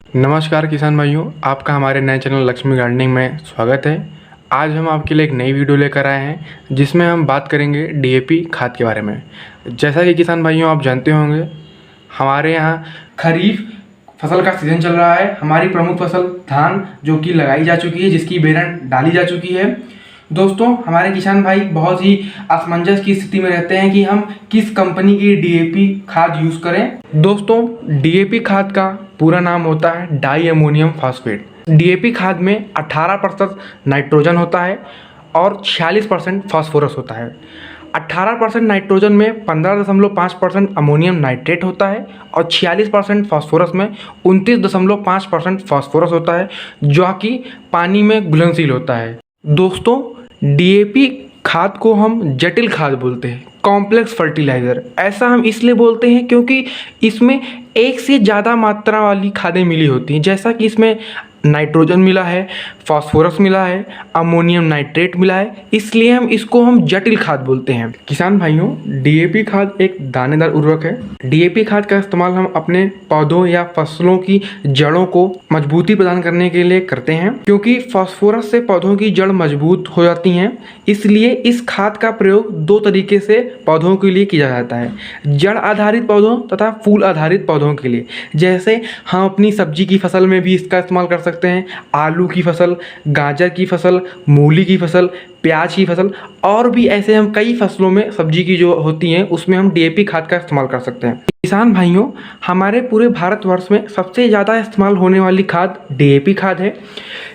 नमस्कार किसान भाइयों, आपका हमारे नए चैनल लक्ष्मी गार्डनिंग में स्वागत है। आज हम आपके लिए एक नई वीडियो लेकर आए हैं जिसमें हम बात करेंगे डीएपी खाद के बारे में। जैसा कि किसान भाइयों आप जानते होंगे, हमारे यहाँ खरीफ फसल का सीज़न चल रहा है। हमारी प्रमुख फसल धान जो कि लगाई जा चुकी है, जिसकी बेरन डाली जा चुकी है। दोस्तों, हमारे किसान भाई बहुत ही असमंजस की स्थिति में रहते हैं कि हम किस कंपनी की डीएपी खाद यूज़ करें। दोस्तों, डीएपी खाद का पूरा नाम होता है डाई अमोनियम फॉस्फेट। डीएपी खाद में 18% नाइट्रोजन होता है और 46% फास्फोरस होता है। 18% नाइट्रोजन में 15.5% अमोनियम नाइट्रेट होता है और 46% फास्फोरस में 29.5% फास्फोरस होता है, जो कि पानी में घुलनशील होता है। दोस्तों, डीएपी खाद को हम जटिल खाद बोलते हैं, कॉम्प्लेक्स फर्टिलाइज़र। ऐसा हम इसलिए बोलते हैं क्योंकि इसमें एक से ज़्यादा मात्रा वाली खादें मिली होती हैं, जैसा कि इसमें नाइट्रोजन मिला है, फास्फोरस मिला है, अमोनियम नाइट्रेट मिला है, इसलिए हम जटिल खाद बोलते हैं। किसान भाइयों, डीएपी खाद एक दानेदार उर्वरक है। डीएपी खाद का इस्तेमाल हम अपने पौधों या फसलों की जड़ों को मजबूती प्रदान करने के लिए करते हैं, क्योंकि फास्फोरस से पौधों की जड़ मजबूत हो जाती हैं। इसलिए इस खाद का प्रयोग दो तरीके से पौधों के लिए किया जाता है, जड़ आधारित पौधों तथा फूल आधारित पौधों के लिए। जैसे हम अपनी सब्जी की फसल में भी इसका इस्तेमाल कर सकते हैं, आलू की फसल, गाजर की फसल, मूली की फसल, प्याज की फसल, और भी ऐसे हम कई फसलों में सब्जी की जो होती हैं उसमें हम डीएपी खाद का इस्तेमाल कर सकते हैं। किसान भाइयों, हमारे पूरे भारतवर्ष में सबसे ज़्यादा इस्तेमाल होने वाली खाद डीएपी खाद है।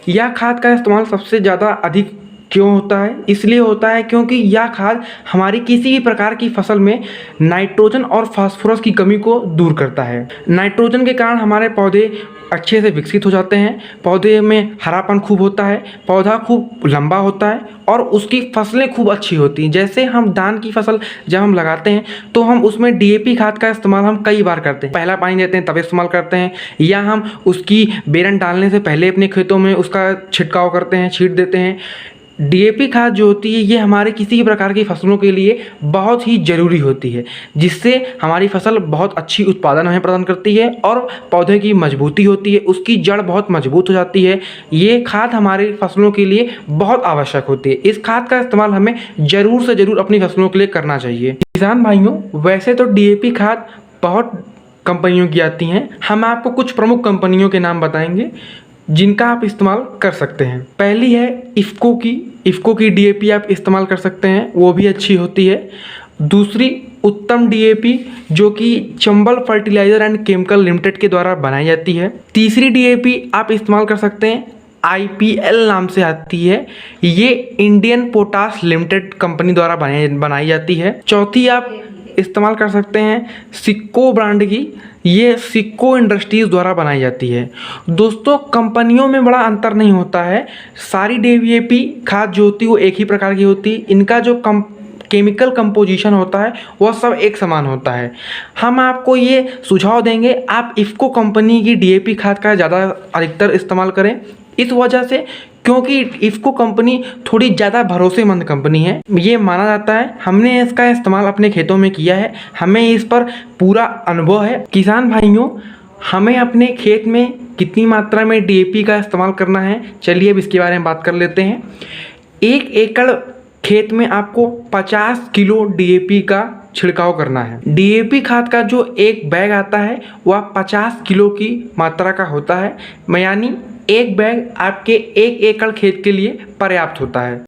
यह खाद का इस्तेमाल सबसे ज़्यादा अधिक क्यों होता है? इसलिए होता है क्योंकि यह खाद हमारी किसी भी प्रकार की फसल में नाइट्रोजन और फास्फोरस की कमी को दूर करता है। नाइट्रोजन के कारण हमारे पौधे अच्छे से विकसित हो जाते हैं, पौधे में हरापन खूब होता है, पौधा खूब लंबा होता है और उसकी फसलें खूब अच्छी होती हैं। जैसे हम धान की फसल जब हम लगाते हैं तो हम उसमें डीएपी खाद का इस्तेमाल हम कई बार करते हैं। पहला पानी देते हैं तब इस्तेमाल करते हैं, या हम उसकी बेरन डालने से पहले अपने खेतों में उसका छिड़काव करते हैं, छींट देते हैं। डीएपी खाद जो होती है ये हमारे किसी भी प्रकार की फसलों के लिए बहुत ही ज़रूरी होती है, जिससे हमारी फसल बहुत अच्छी उत्पादन हमें प्रदान करती है और पौधे की मजबूती होती है, उसकी जड़ बहुत मजबूत हो जाती है। ये खाद हमारी फसलों के लिए बहुत आवश्यक होती है। इस खाद का इस्तेमाल हमें ज़रूर से ज़रूर अपनी फसलों के लिए करना चाहिए। किसान भाइयों, वैसे तो डीएपी खाद बहुत कंपनियों की आती हैं, हम आपको कुछ प्रमुख कंपनियों के नाम बताएंगे जिनका आप इस्तेमाल कर सकते हैं। पहली है इफ़को की डीएपी आप इस्तेमाल कर सकते हैं, वो भी अच्छी होती है। दूसरी उत्तम डीएपी जो कि Chambal fertiliser and chemical limited के द्वारा बनाई जाती है। तीसरी डीएपी आप इस्तेमाल कर सकते हैं, आईपीएल नाम से आती है, ये इंडियन पोटाश लिमिटेड कंपनी द्वारा बनाई जाती है। चौथी आप इस्तेमाल कर सकते हैं सिक्को ब्रांड की, ये सिक्को इंडस्ट्रीज़ द्वारा बनाई जाती है। दोस्तों, कंपनियों में बड़ा अंतर नहीं होता है, सारी डीएपी खाद जो होती है वो एक ही प्रकार की होती है। इनका जो केमिकल कंपोजिशन होता है वह सब एक समान होता है। हम आपको ये सुझाव देंगे आप इफ़को कंपनी की डीएपी खाद का ज़्यादा अधिकतर इस्तेमाल करें, इस वजह से क्योंकि इफ़को कंपनी थोड़ी ज़्यादा भरोसेमंद कंपनी है, ये माना जाता है। हमने इसका इस्तेमाल अपने खेतों में किया है, हमें इस पर पूरा अनुभव है। किसान भाइयों, हमें अपने खेत में कितनी मात्रा में डीएपी का इस्तेमाल करना है, चलिए अब इसके बारे में बात कर लेते हैं। 1 एकड़ खेत में आपको 50 किलो डीएपी का छिड़काव करना है। डीएपी खाद का जो एक बैग आता है वह 50 किलो की मात्रा का होता है, यानी एक बैग आपके 1 एकड़ खेत के लिए पर्याप्त होता है।